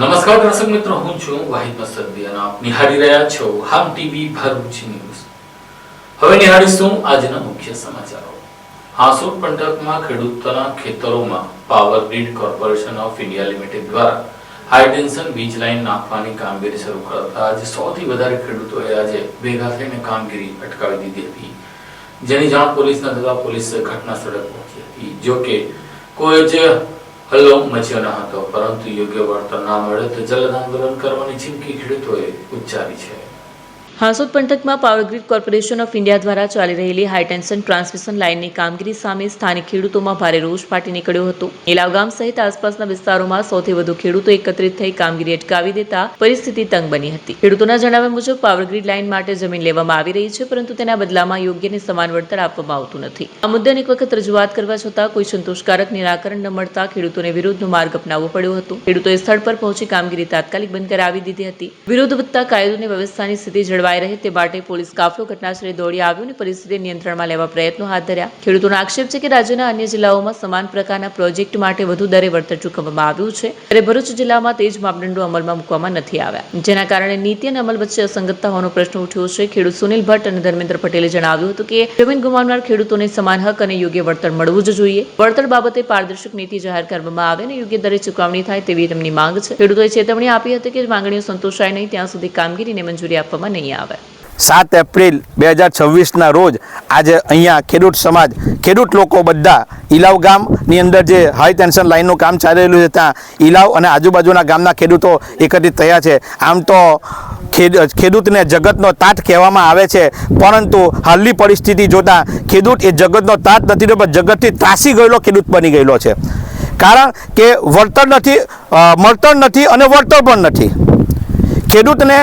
નમસ્કાર દર્શક મિત્રો, હું છું વાહિદ મસદદી અને આપ નિહાળી રહ્યા છો હામ ટીવી ભરૂચ ન્યૂઝ। હવે નિહાળીશું આજના મુખ્ય સમાચારો। હાંસોટ પંથકમાં ખેડૂતોના ખેતરોમાં power grid corporation of India limited દ્વારા હાઈ ટેન્શન વીજ લાઇન નાખવાની કામગીરી શરૂ કરતા આજે 100 થી વધારે ખેડૂતોએ આજે ભેગા થઈને કામગીરી અટકાવી દીધી હતી, જેની જાણ પોલીસને થતા પોલીસ ઘટના સ્થળે પહોંચી હતી। જો કે કોઈ જ હલ્લો મચ્યો ન હતો, પરંતુ યોગ્ય વળતર ના મળે તો જલદ આંદોલન કરવાની ચીમકી ખેડૂતોએ ઉચ્ચારી છે। હાંસોટ પંથકમાં power grid corporation of India દ્વારા ચાલી રહેલી હાઈ ટેન્શન ટ્રાન્સમિશન લાઇનની કામગીરી સામે સ્થાનિક ખેડૂતોમાં ભારે રોષ ફાટી નીકળ્યો હતો। ઇલાવ ગામ સહિત આસપાસના વિસ્તારોમાં 100 થી વધુ ખેડૂતો એકત્રિત થઈ કામગીરી અટકાવી દેતા પરિસ્થિતિ તંગ બની હતી। ખેડૂતોના જણાવ્યા મુજબ પાવર ગ્રીડ લાઇન માટે જમીન લેવામાં આવી રહી છે, પરંતુ તેના બદલામાં યોગ્ય અને સમાન વળતર આપવામાં આવતું નથી। આ મુદ્દે અનેક વખત રજૂઆત કરવા છતાં કોઈ સંતોષકારક નિરાકરણ ન મળતા ખેડૂતોને વિરોધનો માર્ગ અપનાવવો પડ્યો હતો। ખેડૂતોએ સ્થળ પર પહોંચી કામગીરી તાત્કાલિક બંધ કરાવી દીધી હતી। વિરોધ વધતા કાયદો અને વ્યવસ્થાની સ્થિતિ જળવાઈ રહે તે માટે પોલીસ કાફલો ઘટનાસ્થળે દોડી આવ્યો અને પરિસ્થિતિ નિયંત્રણમાં લેવા પ્રયત્નો હાથ ધર્યા। ખેડૂતોનો આક્ષેપ છે કે રાજ્યના અન્ય જિલ્લાઓમાં સમાન પ્રકારના પ્રોજેક્ટ માટે વધુ દરે વળતર ચૂકવવામાં આવ્યું છે, ત્યારે ભરૂચ જિલ્લામાં તે જ માપદંડો અમલમાં મૂકવામાં નથી આવ્યા, જેના કારણે નીતિ અને અમલ વચ્ચે અસંગતતા હોવાનો પ્રશ્ન ઉઠ્યો છે। ખેડૂત સુનિલ ભટ્ટ અને ધર્મેન્દ્ર પટેલે જણાવ્યું હતું કે જમીન ગુમાવનાર ખેડૂતોને સમાન હક અને યોગ્ય વળતર મળવું જ જોઈએ। વળતર બાબતે પારદર્શક નીતિ જાહેર કરવામાં આવે અને યોગ્ય દરે ચૂકવણી થાય તેવી તેમની માંગ છે। ખેડૂતોએ ચેતવણી આપી હતી કે માંગણીઓ સંતોષાય નહીં ત્યાં સુધી કામગીરીને મંજૂરી આપવામાં નહીં આવે। 7 એપ્રિલ 2026ના રોજ આજે અહીંયા ખેડૂત સમાજ, ખેડૂત લોકો બધા ઇલાવ ગામની અંદર જે હાઈ ટેન્શન લાઇનનું કામ ચાલી રહ્યું છે ત્યાં ઇલાવ અને આજુબાજુના ગામના ખેડૂતો એકત્રિત થયા છે। આમ તો ખેડૂતને જગતનો તાત કહેવામાં આવે છે, પરંતુ હાલની પરિસ્થિતિ જોતાં ખેડૂત એ જગતનો તાત નથી રહ્યો, પણ જગતથી ત્રાસી ગયેલો ખેડૂત બની ગયેલો છે। કારણ કે વળતર નથી, મળતર નથી અને વળતર પણ નથી। ખેડૂતને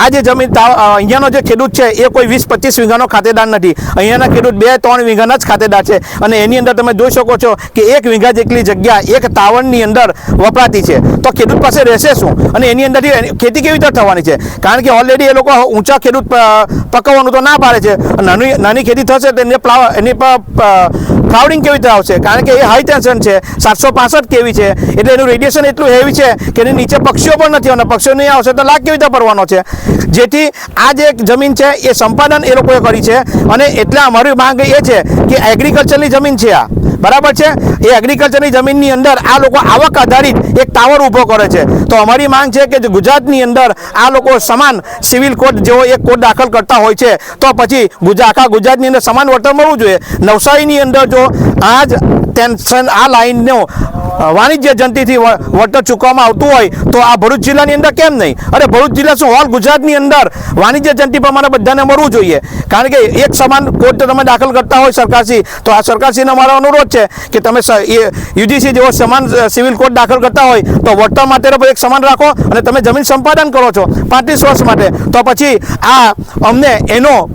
આ જે જમીન અહીંયાનો જે ખેડૂત છે એ કોઈ 20-25 વીઘાનો ખાતેદાર નથી। અહીંયાના ખેડૂત 2-3 વીઘાના જ ખાતેદાર છે, અને એની અંદર તમે જોઈ શકો છો કે 1 વીઘા જેટલી જગ્યા એક ટાવરની અંદર વપરાતી છે, તો ખેડૂત પાસે રહેશે શું અને એની અંદરથી ખેતી કેવી રીતે થવાની છે? કારણ કે ઓલરેડી એ લોકો ઊંચા ખેડૂત પકવવાનું તો ના પાડે છે, નાની ખેતી થશે તો એની પર ફ્લાવરિંગ કેવી રીતે આવશે? કારણ કે એ હાઈ ટેન્શન છે, 765 કેવી છે, એટલે એનું રેડિયેશન એટલું હેવી છે કે એની નીચે પક્ષીઓ પણ નથી, અને પક્ષીઓ નહીં આવશે તો લાગ કેવી રીતે પડવાનો છે? જેથી આ જે જમીન છે એ સંપાદન એ લોકોએ કરી છે, અને એટલે અમારી માંગ એ છે કે એગ્રીકલ્ચરની જમીન છે આ, બરાબર છે, એ એગ્રીકલ્ચરની જમીનની અંદર આ લોકો આવક આધારિત એક ટાવર ઊભો કરે છે। તો અમારી માંગ છે કે ગુજરાતની અંદર આ લોકો સમાન સિવિલ કોડ જેવો એક કોડ દાખલ કરતા હોય છે, તો પછી આખા ગુજરાતની અંદર સમાન વળતર મળવું જોઈએ। નવસારીની અંદર જો આ જ ટેન્શન આ લાઇનનો વાણિજ્ય જંતીથી વળતર ચૂકવવામાં આવતું હોય તો આ ભરૂચ જિલ્લાની અંદર કેમ નહીં? અરે ભરૂચ જિલ્લા શું, ઓલ ગુજરાતની અંદર વાણિજ્ય જંતી પ્રમાણે બધાને મળવું જોઈએ। કારણ કે એક સમાન કોડ તમે દાખલ કરતા હોય સરકારશ્રી, તો આ સરકારશ્રીનો અમારો અનુરોધ છે કે તમે યુજીસી જેવો સમાન સિવિલ કોડ દાખલ કરતા હોય તો વળતર માટે એક સમાન રાખો, અને તમે જમીન સંપાદન કરો છો 35 વર્ષ માટે, તો પછી આ અમને એનો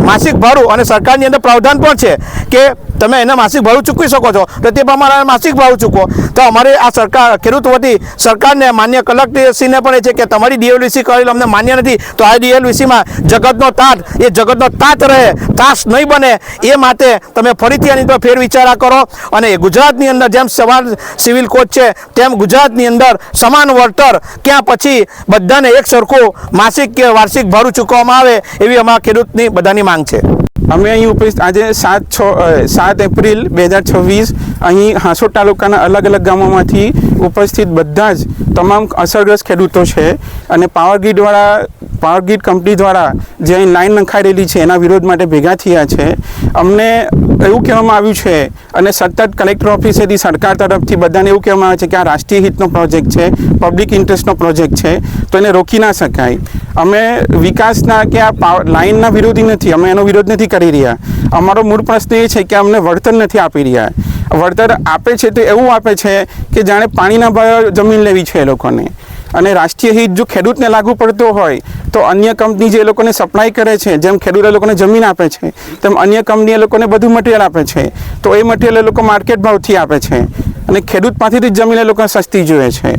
માસિક ભાડું, અને સરકારની અંદર પ્રાવધાન પણ છે કે તમે એને માસિક ભાડું ચૂકવી શકો છો, તો તે પ્રમાણે માસિક ભાડું ચૂકવો। તો અમારે આ સરકાર ખેડૂત વતી સરકારને, માન્ય કલેક્ટરશ્રીને પણ એ છે કે તમારી ડીએલવીસી કરેલ અમને માન્ય નથી, તો આ ડીએલવીસીમાં જગતનો તાત એ જગતનો તાત રહે, ત્રાસ નહીં બને, એ માટે તમે ફરીથી આની પર ફેરવિચારા કરો, અને ગુજરાતની અંદર જેમ સમાન સિવિલ કોડ છે તેમ ગુજરાતની અંદર સમાન વળતર, ક્યાં પછી બધાને એક સરખું માસિક કે વાર્ષિક ભાડું ચૂકવવામાં આવે, એવી અમારા ખેડૂતની બધાની માંગ છે। અમે અહીં ઉપસ્થિત આજે 7 એપ્રિલ 2026 અહીં હાંસોટ તાલુકાના અલગ અલગ ગામોમાંથી ઉપસ્થિત બધા જ તમામ અસરગ્રસ્ત ખેડૂતો છે, અને પાવર ગ્રીડ કંપની દ્વારા જે અહીં લાઇન નંખાઈ રહેલી છે એના વિરોધ માટે ભેગા થયા છે। અમને એવું કહેવામાં આવ્યું છે, અને સતત કલેક્ટર ઓફિસેથી સરકાર તરફથી બધાને એવું કહેવામાં આવે છે કે આ રાષ્ટ્રીય હિતનો પ્રોજેક્ટ છે, પબ્લિક ઇન્ટરેસ્ટનો પ્રોજેક્ટ છે, તો એને રોકી ના શકાય। અમે વિકાસના કે આ લાઇનના વિરોધી નથી, અમે એનો વિરોધ નથી કરી રહ્યા। અમારો મૂળ પ્રશ્ન એ છે કે અમને વળતર નથી આપી રહ્યા। વળતર આપે છે તો એવું આપે છે કે જાણે પાણીના ભાવે જમીન લેવી છે એ લોકોને, અને રાષ્ટ્રીય હિત જો ખેડૂતને લાગુ પડતો હોય તો અન્ય કંપની જે એ લોકોને સપ્લાય કરે છે, જેમ ખેડૂત એ લોકોને જમીન આપે છે તેમ અન્ય કંપની એ લોકોને બધું મટીરિયલ આપે છે, તો એ મટીરિયલ એ લોકો માર્કેટ ભાવથી આપે છે, અને ખેડૂત પાસેથી જમીન એ લોકોને સસ્તી જોઈએ છે।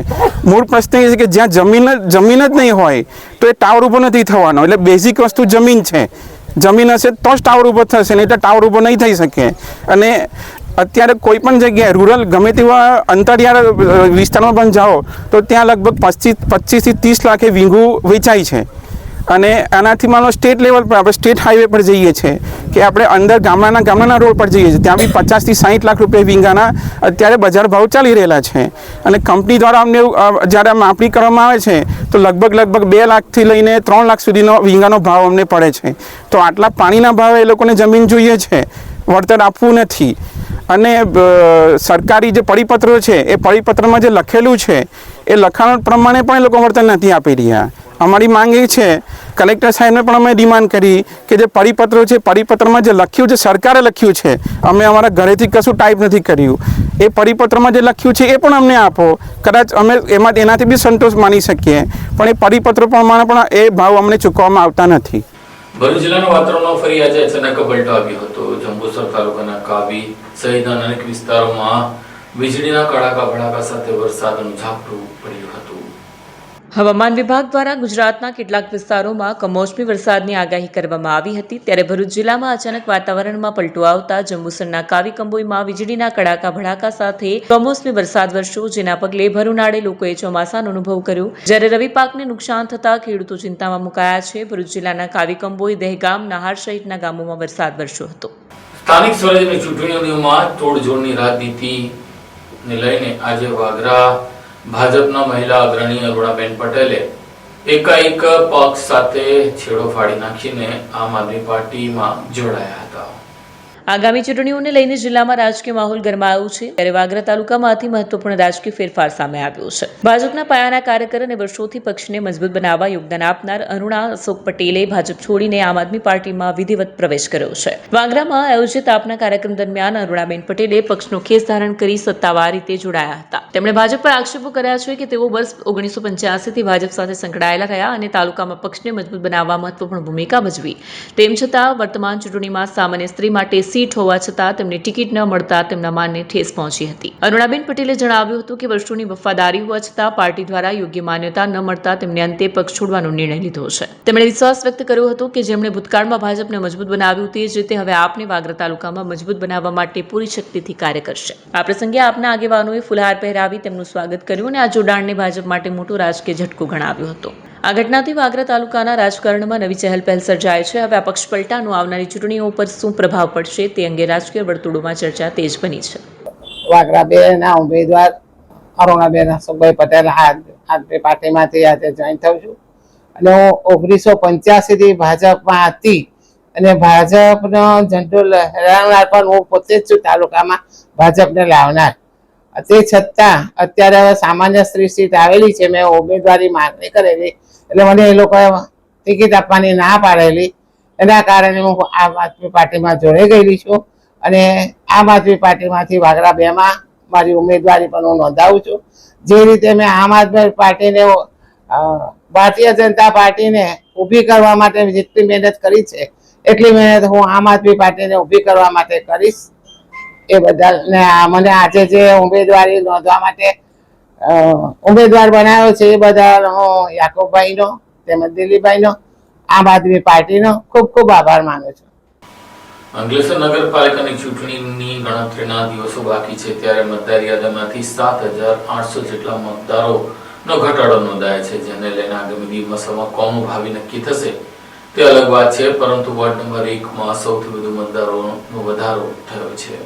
મૂળ પ્રશ્ન એ છે કે જ્યાં જમીન જ નહીં હોય તો એ ટાવર ઊભો નથી થવાનો। એટલે બેઝિક વસ્તુ જમીન છે, જમીન હશે તો જ ટાવર ઊભો થશે, નહીં તો ટાવર ઊભો નહીં થઈ શકે। અને અત્યારે કોઈ પણ જગ્યાએ રૂરલ ગમે તેવા અંતરિયાળ વિસ્તારમાં પણ જાઓ તો ત્યાં લગભગ 25 થી 30 લાખે વીંગું વેચાય છે. અને આનાથી માનો સ્ટેટ લેવલ પર આપણે સ્ટેટ હાઈવે પર જઈએ છીએ કે આપણે અંદર ગામડાના રોડ પર જઈએ છીએ, ત્યાં બી 50 થી 60 લાખ રૂપિયા વીંગાના અત્યારે બજાર ભાવ ચાલી રહેલા છે. અને કંપની દ્વારા અમને જ્યારે માપણી કરવામાં આવે છે તો લગભગ 2 લાખથી લઈને 3 લાખ સુધીનો વીંગાનો ભાવ અમને પડે છે. તો આટલા પાણીના ભાવે એ લોકોને જમીન જોઈએ છે, વળતર આપવું નથી. અને સરકારી જે પરિપત્રો છે એ પરિપત્રમાં જે લખેલું છે એ લખાણ પ્રમાણે પણ એ લોકો વળતર નથી આપી રહ્યા. અમારી માંગ એ છે, કલેક્ટર સાહેબને પણ અમે ડિમાન્ડ કરી કે જે પરિપત્રો છે, પરિપત્રમાં જે લખ્યું છે, સરકારે લખ્યું છે, અમે અમારા ઘરેથી કશું ટાઈપ નથી કર્યું, એ પરિપત્રમાં જે લખ્યું છે એ પણ અમને આપો. કદાચ અમે એનાથી બી સંતોષ માની શકીએ, પણ એ પરિપત્રો પ્રમાણે પણ એ ભાવ અમને ચૂકવવામાં આવતા નથી. ભરૂચ જિલ્લાના વાતાવરણમાં ફરી આજે અચાનક પલટો આવ્યો હતો. જંબુસર તાલુકાના કાવી સહિતના અનેક વિસ્તારોમાં વીજળીના કડાકા ભડાકા સાથે વરસાદનું ઝાપટું પડ્યું હતું. હવામાન વિભાગ દ્વારા ગુજરાતના કેટલાક વિસ્તારોમાં કમોસમી વરસાદની આગાહી કરવામાં આવી હતી. ત્યારે ભરૂચ જિલ્લામાં અચાનક વાતાવરણમાં પલટો આવતા જંબુસરના કાવી કંબોઈમાં વીજળીના કડાકા ભડાકા સાથે કમોસમી વરસાદ વરસ્યો, જેના પગલે ભરૂનાળે લોકોએ ચોમાસાનો અનુભવ કર્યો. જ્યારે રવિ પાકને નુકસાન થતા ખેડૂતો ચિંતામાં મુકાયા છે. ભરૂચ જિલ્લાના કાવી કંબોઈ, દહેગામ, નહાર સહિતના ગામોમાં વરસાદ વરસ્યો હતો. સ્થાનિક સ્વરાજ્યની ચૂંટણીઓમાં તોડજોડની રાજનીતિને લઈને આજે વાગરા ભાજપના મહિલા અગ્રણી અરુણાબેન પટેલે એકાએક પક્ષ સાથે છેડો ફાડી નાખીને આમ આદમી પાર્ટીમાં જોડાયા હતા. આગામી ચૂંટણીઓને લઈને જિલ્લામાં રાજકીય માહોલ ગરમાયો છે. ત્યારે વાગરા તાલુકામાંથી મહત્વપૂર્ણ રાજકીય ફેરફાર સામે આવ્યો છે. ભાજપના પાયાના કાર્યકર અને વર્ષોથી પક્ષને મજબૂત બનાવવા યોગદાન આપનાર અરુણા અશોક પટેલે ભાજપ છોડીને આમ આદમી પાર્ટીમાં વિધિવત પ્રવેશ કર્યો છે. વાગરામાં આયોજિત આપના કાર્યક્રમ દરમિયાન અરુણાબેન પટેલે પક્ષનો ખેસ ધારણ કરી સત્તાવાર રીતે જોડાયા હતા. તેમણે ભાજપ પર આક્ષેપો કર્યા છે કે તેઓ વર્ષ 1985 થી ભાજપ સાથે સંકળાયેલા રહ્યા અને તાલુકામાં પક્ષને મજબૂત બનાવવા મહત્વપૂર્ણ ભૂમિકા ભજવી. તેમ છતાં વર્તમાન ચૂંટણીમાં સામાન્ય સ્ત્રી માટે સીટ હોવા છતાં તેમને ટિકિટ ન મળતા તેમના માનને ઠેસ પહોંચી હતી. અરુણાબેન પટેલે જણાવ્યું હતું કે વર્ષોની વફાદારી હોવા છતાં પાર્ટી દ્વારા યોગ્ય માન્યતા ન મળતા તેમને અંતે પક્ષ છોડવાનો નિર્ણય લીધો છે. તેમણે વિશ્વાસ વ્યક્ત કર્યો હતો કે જેમણે ભૂતકાળમાં ભાજપને મજબૂત બનાવ્યું તે જ રીતે હવે આપને વાગરા તાલુકામાં મજબૂત બનાવવા માટે પૂરી શક્તિથી કાર્ય કરશે. આ પ્રસંગે આપના આગેવાનોએ ફુલહાર પહેરાવી તેમનું સ્વાગત કર્યું અને આ જોડાણને ભાજપ માટે મોટો રાજકીય ઝટકો ગણાવ્યો હતો. આ ઘટનાથી વાગરા તાલુકાના રાજકારણમાં નવી ચહેલપહેલ સર્જાય છે. હવે આ પક્ષ પલટાનો આવનારી ચૂંટણીઓ પર શું પ્રભાવ પડશે તે અંગે રાજકીય વર્તુળોમાં ચર્ચા તેજ બની છે. વાગરા બેના ઉમેદવાર અરુણાબેન અશોકભાઈ પટેલ આદમી પાર્ટીમાંથી આજે જોઈન થઉં છું. અને હું 1985 થી ભાજપમાં હતી અને ભાજપનો ઝંડો લહેરાવનાર પણ હું પોતે જ છું, તાલુકામાં ભાજપને લાવનાર. તે છતાં અત્યારે હવે સામાન્ય સ્ત્રી સીટ આવેલી છે, મેં ઉમેદવારી માંગણી કરેલી, એટલે મને એ લોકોએ ટિકિટ આપવાની ના પાડેલી. એના કારણે હું આમ આદમી પાર્ટીમાં જોડાઈ ગયેલી છું અને આમ આદમી પાર્ટીમાંથી વાગરા બેમાં મારી ઉમેદવારી પણ હું નોંધાવું છું. જે રીતે મેં આમ આદમી પાર્ટીને ભારતીય જનતા પાર્ટીને ઊભી કરવા માટે જેટલી મહેનત કરી છે એટલી મહેનત હું આમ આદમી પાર્ટીને ઊભી કરવા માટે કરીશ. એ બદલ ને મને આજે જે ઉમેદવારી નોંધવા માટે ઉમેદવાર બનાવ્યો છે એ બદલ હું યાકુબભાઈનો તેમજ દિલીપભાઈનો આમ આદમી પાર્ટીનો ખૂબ ખૂબ આભાર માનું છું. અંકલેશ્વર નગરપાલિકાની ચૂંટણીની ગણતરીના દિવસો બાકી છે ત્યારે મતદાર યાદીમાંથી 7,800 જેટલા મતદારોનો ઘટાડો નોંધાયો છે, જેને લઈને આગામી દિવસોમાં કોનું ભાવિ નક્કી થશે તે અલગ વાત છે, પરંતુ વોર્ડ નંબર 1માં સૌથી વધુ મતદારોનો વધારો થયો છે.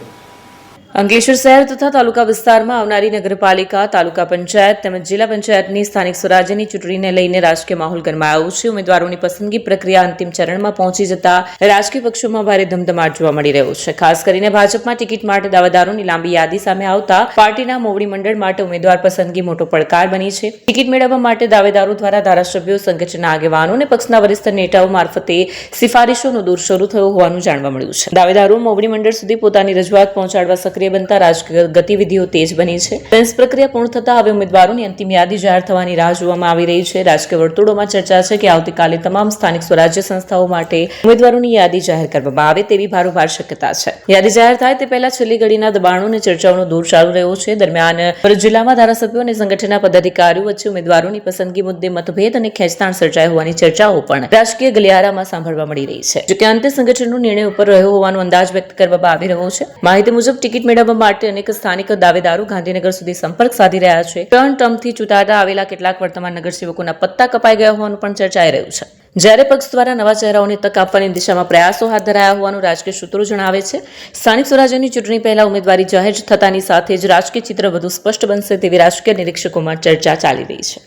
અંકલેશ્વર શહેર તથા તાલુકા વિસ્તારમાં આવનારી નગરપાલિકા, તાલુકા પંચાયત તેમજ જિલ્લા પંચાયતની સ્થાનિક સ્વરાજ્યની ચૂંટણીને લઈને રાજકીય માહોલ ગરમાયો છે. ઉમેદવારોની પસંદગી પ્રક્રિયા અંતિમ ચરણમાં પહોંચી જતા રાજકીય પક્ષોમાં ભારે ધમધમાટ જોવા મળી રહ્યો છે. ખાસ કરીને ભાજપમાં ટિકિટ માટે દાવેદારોની લાંબી યાદી સામે આવતા પાર્ટીના મોવડી મંડળ માટે ઉમેદવાર પસંદગી મોટો પડકાર બની છે. ટિકિટ મેળવવા માટે દાવેદારો દ્વારા ધારાસભ્યો, સંગઠનના આગેવાનો અને પક્ષના વરિષ્ઠ નેતાઓ મારફતે સિફારિશોનો દોર શરૂ થયો હોવાનું જાણવા મળ્યું છે. દાવેદારો મોવડી મંડળ સુધી પોતાની રજૂઆત પહોંચાડવા સક્રિય બનતા રાજકીય ગતિવિધિઓ તેજ બની છે. સેન્સ પ્રક્રિયા પૂર્ણ થતા હવે ઉમેદવારોની અંતિમ યાદી જાહેર થવાની રાહ જોવામાં આવી રહી છે. રાજકીય વર્તુળોમાં ચર્ચા છે કે આવતીકાલે તમામ સ્થાનિક સ્વરાજ્ય સંસ્થાઓ માટે ઉમેદવારોની યાદી જાહેર કરવામાં આવે તેવી ભારોભાર શક્યતા છે. યાદી જાહેર થાય તે પહેલા છેલ્લી ઘડીના દબાણો અને ચર્ચાઓનો દોર ચાલુ રહ્યો છે. દરમિયાન ભરૂચ જિલ્લામાં ધારાસભ્યો અને સંગઠનના પદાધિકારીઓ વચ્ચે ઉમેદવારોની પસંદગી મુદ્દે મતભેદ અને ખેંચતાણ સર્જાય હોવાની ચર્ચાઓ પણ રાજકીય ગલિયારામાં સાંભળવા મળી રહી છે. જોકે અંતે સંગઠનનો નિર્ણય ઉપર રહ્યો હોવાનો અંદાજ વ્યક્ત કરવામાં આવી રહ્યો છે. માહિતી મુજબ ટિકિટ મેળવવા માટે અનેક સ્થાનિક દાવેદારો ગાંધીનગર સુધી સંપર્ક સાધી રહ્યા છે. ટર્મથી ચૂંટાતા આવેલા કેટલાક વર્તમાન નગરસેવકોના પત્તા કપાઈ ગયા હોવાનું પણ ચર્ચાઈ રહ્યું છે. જ્યારે પક્ષ દ્વારા નવા ચહેરાઓને તક આપવાની દિશામાં પ્રયાસો હાથ ધરાયા હોવાનું રાજકીય સૂત્રો જણાવે છે. સ્થાનિક સ્વરાજ્યની ચૂંટણી પહેલા ઉમેદવારી જાહેર થતાની સાથે જ રાજકીય ચિત્ર વધુ સ્પષ્ટ બનશે તેવી રાજકીય નિરીક્ષકોમાં ચર્ચા ચાલી રહી છે.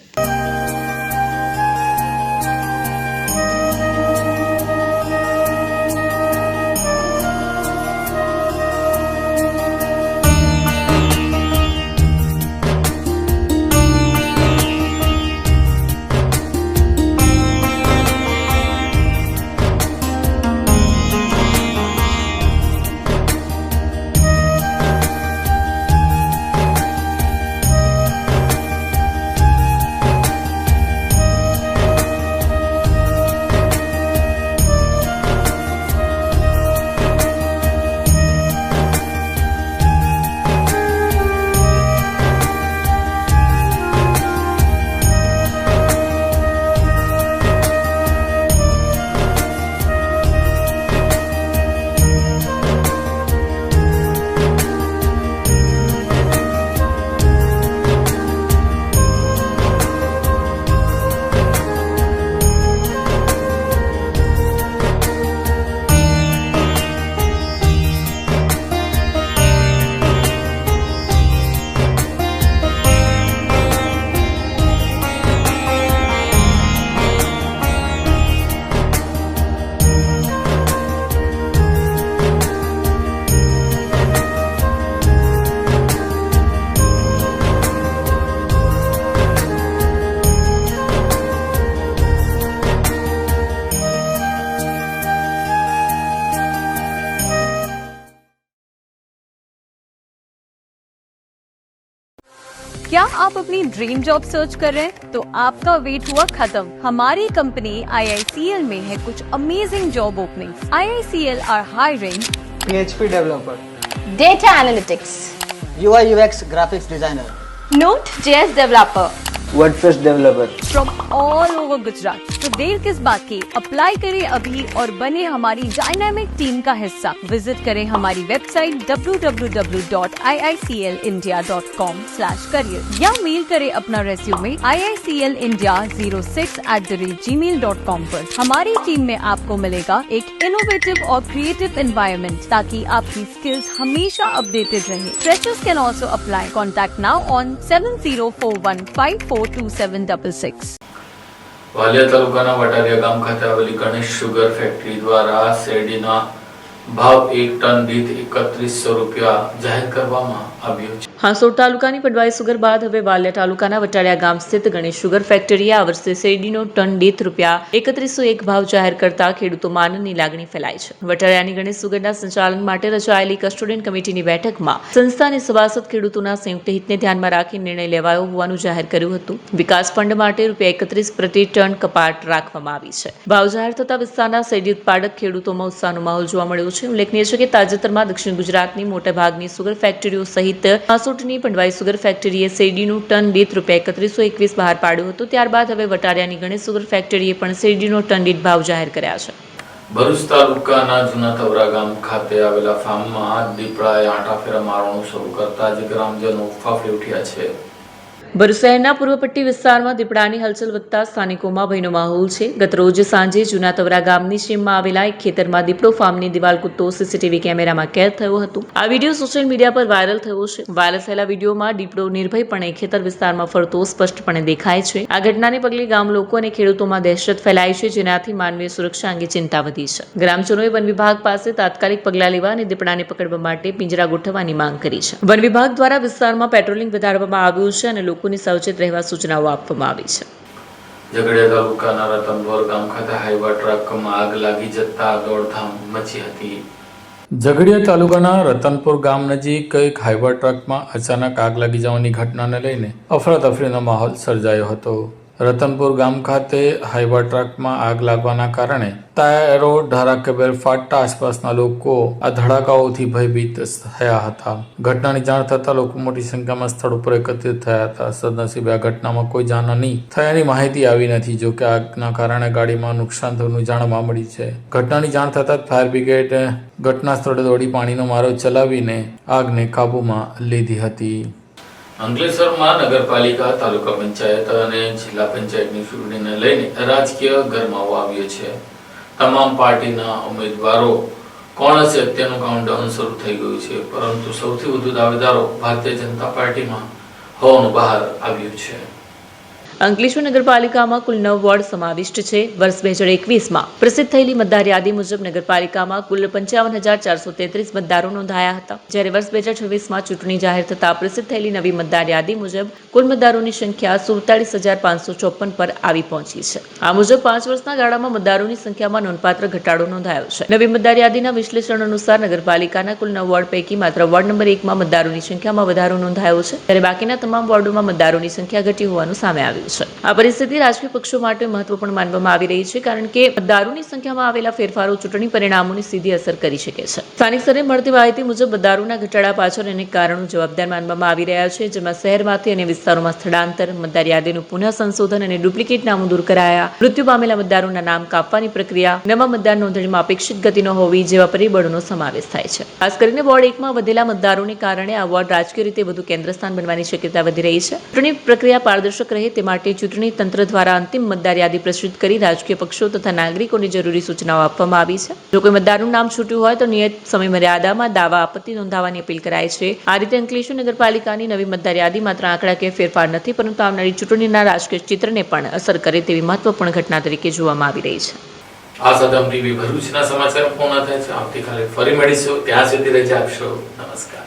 क्या आप अपनी ड्रीम जॉब सर्च कर रहे हैं? तो आपका वेट हुआ खत्म. हमारी कंपनी IICL में है कुछ amazing job openings. IICL are hiring PHP developer, data analytics, UI UX graphics designer, Node.js developer WordPress developer. From all over Gujarat. तो देर किस बात की, अप्लाई करें अभी और बने हमारी डायनामिक टीम का हिस्सा. विजिट करें हमारी वेबसाइट www.iiclindia.com/career या मेल करें अपना रेज्यूमे iiclindia06@gmail.com पर. हमारी टीम में आपको मिलेगा एक इनोवेटिव और क्रिएटिव एनवायरनमेंट ताकि आपकी स्किल्स हमेशा अपडेटेड रहे. Freshers can also apply. Contact now on 7041542766. Valia તાલુકાના વટારિયા ગામ ખાતે આવેલી ગણેશ શુગર ફેક્ટરી દ્વારા શેરડીના ભાવ 1 ટન દીઠ 3100 રૂપિયા જાહેર કરવામાં આવ્યો છે. હાંસોડ તાલુકાની પડવાઈ સુગર બાદ હવે વાલિયા તાલુકાના વટાળિયા ગામ સ્થિત ગણેશ શુગર ફેક્ટરીએ આ વર્ષે શેરડીનો ટન દીઠ રૂપિયા 3101 ભાવ જાહેર કરતા ખેડૂતોમાં આનંદની લાગણી ફેલાઈ છે. વટાળિયાની ગણેશ સુગરના સંચાલન માટે રચાયેલી કસ્ટોડિયન કમિટીની બેઠકમાં સંસ્થા અને સભાસદ ખેડૂતોના સંયુક્ત હિતને ધ્યાનમાં રાખી નિર્ણય લેવાયો હોવાનું જાહેર કર્યું હતું. વિકાસ ફંડ માટે રૂપિયા 31 પ્રતિ ટન કપાત રાખવામાં આવી છે. ભાવ જાહેર થતા વિસ્તારના શેરડી ઉત્પાદક ખેડૂતોમાં ઉત્સાહનો માહોલ જોવા મળ્યો છે. ઉલ્લેખનીય છે કે તાજેતરમાં દક્ષિણ ગુજરાતની મોટાભાગની સુગર ફેક્ટરીઓ સહિત હાંસોટની પડવાઈ સુગર ફેક્ટરીએ શેરડીનું ટન દીઠ રૂપિયા 3121 બહાર પાડ્યું હતું. ત્યારબાદ હવે વટારિયાની ગણેશ સુગર ફેક્ટરીએ પણ શેરડીનો ટન દીઠ ભાવ જાહેર કર્યા છે. ભરૂચ તાલુકાના જૂના તવરા ગામ ખાતે આવેલા ફાર્મમાં દીપડાએ આંટા ફેરા મારવાનું શરૂ કરતા જ ગ્રામજનો ફાફડી ઉઠ્યા છે. ભરૂચ શહેરના પૂર્વ પટ્ટી વિસ્તારમાં દીપડાની હલચલ વધતા સ્થાનિકોમાં ભયનો માહોલ છે. ગત રોજ સાંજે જૂના તવરા ગામની સીમમાં આવેલા એક ખેતરમાં દીપડો ફાર્મની દિવાલ કૂદતો સીસીટીવી કેમેરામાં કેદ થયો હતો. આ વિડીયો સોશિયલ મીડિયા પર વાયરલ થયો છે. વાયરલ થયેલા વિડીયોમાં દીપડો નિર્ભયપણે ખેતર વિસ્તારમાં ફરતો સ્પષ્ટપણે દેખાય છે. આ ઘટનાને પગલે ગામ લોકો અને ખેડૂતોમાં દહેશત ફેલાઈ છે, જેનાથી માનવીય સુરક્ષા અંગે ચિંતા વધી છે. ગ્રામજનોએ વન વિભાગ પાસે તાત્કાલિક પગલાં લેવા અને દીપડાને પકડવા માટે પિંજરા ગોઠવવાની માંગ કરી છે. વન વિભાગ દ્વારા વિસ્તારમાં પેટ્રોલિંગ વધારવામાં આવ્યું છે અને લોકોને સાવચેત રહેવા સૂચનાઓ આપવામાં આવી છે. ઝઘડિયા તાલુકાના રતનપુર ગામ ખાતે હાઈવા ટ્રકમાં આગ લાગી જતા દોડધામ મચી હતી. ઝઘડિયા તાલુકાના રતનપુર ગામ નજીક એક હાઈવા ટ્રકમાં અચાનક આગ લાગી જવાની ઘટનાને લઈને અફરાતફરીનો માહોલ સર્જાયો હતો. રતનપુર ગામ ખાતે હાઈવા ટ્રકમાં આગ લાગવાના કારણે ટાયરો ઢારાકેબલ ફાટતા આસપાસના લોકો આ ધડાકાઓથી ભયભીત થયા હતા. ઘટનાની જાણ થતાં લોકો મોટી સંખ્યામાં સ્થળ ઉપર એકત્રિત થયા હતા. સદનસીબે આ ઘટનામાં કોઈ જાનહાની થયાની માહિતી આવી નથી. જો કે આગના કારણે ગાડીમાં નુકસાન થવાનું જાણવા મળ્યું છે. ઘટનાની જાણ થતાં જ ફાયર બ્રિગેડ ઘટના સ્થળે દોડી પાણીનો મારો ચલાવીને આગને કાબૂમાં લીધી હતી. અંકલેશ્વરમાં નગરપાલિકા, તાલુકા પંચાયત અને જિલ્લા પંચાયતની ચૂંટણીને લઈને રાજકીય ગરમાવો આવ્યો છે. તમામ પાર્ટીના ઉમેદવારો કોણ હશે તેનું કાઉન્ટડાઉન શરૂ થઈ ગયું છે, પરંતુ સૌથી વધુ દાવેદારો ભારતીય જનતા પાર્ટીમાં હોવાનું બહાર આવ્યું છે. અંકલેશ્વર નગરપાલિકામાં કુલ 9 વોર્ડ સમાવિષ્ટ છે. વર્ષ 2021માં પ્રસિદ્ધ થયેલી મતદાર યાદી મુજબ નગરપાલિકામાં કુલ 55,433 મતદારો નોંધાયા હતા, જ્યારે વર્ષ 2026માં ચૂંટણી જાહેર થતાં પ્રસિદ્ધ થયેલી નવી મતદાર યાદી મુજબ કુલ મતદારોની સંખ્યા 47,554 પર આવી પહોંચી છે. આ મુજબ 5 વર્ષના ગાળામાં મતદારોની સંખ્યામાં નોંધપાત્ર ઘટાડો નોંધાયો છે. નવી મતદાર યાદીના વિશ્લેષણ અનુસાર નગરપાલિકાના કુલ 9 વોર્ડ પૈકી માત્ર વોર્ડ નંબર 1માં મતદારોની સંખ્યામાં વધારો નોંધાયો છે, જ્યારે બાકીના તમામ વોર્ડોમાં મતદારોની સંખ્યા ઘટી હોવાનું સામે આવ્યું છે. આ પરિસ્થિતિ રાજકીય પક્ષો માટે મહત્વપૂર્ણ માનવામાં આવી રહી છે, કારણ કે મતદારોની સંખ્યામાં આવેલા ફેરફારો ચૂંટણી પરિણામોની સીધી અસર કરી શકે છે. સ્થાનિક સ્તરે મળતી માહિતી મુજબ મતદારોના ઘટાડા પાછળ અનેક કારણો જવાબદાર માનવામાં આવી રહ્યા છે, જેમાં શહેરમાંથી અને વિસ્તારોમાં સ્થળાંતર, મતદાર યાદીનું પુનઃ સંશોધન અને ડુપ્લિકેટ નામો દૂર કરાયા, મૃત્યુ પામેલા મતદારોના નામ કાપવાની પ્રક્રિયા, નવા મતદાર નોંધણીમાં અપેક્ષિત ગતિ ન હોવી જેવા પરિબળોનો સમાવેશ થાય છે. ખાસ કરીને વોર્ડ 1માં વધેલા મતદારોને કારણે આ વોર્ડ રાજકીય રીતે વધુ કેન્દ્રસ્થાન બનવાની શક્યતા વધી રહી છે. ચૂંટણી પ્રક્રિયા પારદર્શક રહે તે માટે ચૂંટણી તંત્ર દ્વારા અંતિમ મતદાર યાદી પ્રસ્તુત કરી રાજકીય પક્ષો તથા નાગરિકોને જરૂરી સૂચનાઓ આપવામાં આવી છે. જો કોઈ મતદારનું નામ છૂટ્યું હોય તો નિયત સમયમર્યાદામાં દાવા આપત્તિ નોંધાવવાની અપીલ કરાય છે. આ રીતે અંકલેશ્વર નગરપાલિકાની નવી મતદાર યાદી માત્ર આંકડાકીય ફેરફાર નથી, પરંતુ આવનારી ચૂંટણીના રાજકીય ચિત્રને પણ અસર કરે તેવી મહત્વપૂર્ણ ઘટના તરીકે જોવામાં આવી રહી છે. આ સાથે ટીવી ભરૂચના સમાચાર પૂર્ણ થાય છે. આવતીકાલે ફરી મળીશું. ત્યાં સુધી રજા આપશો. નમસ્કાર.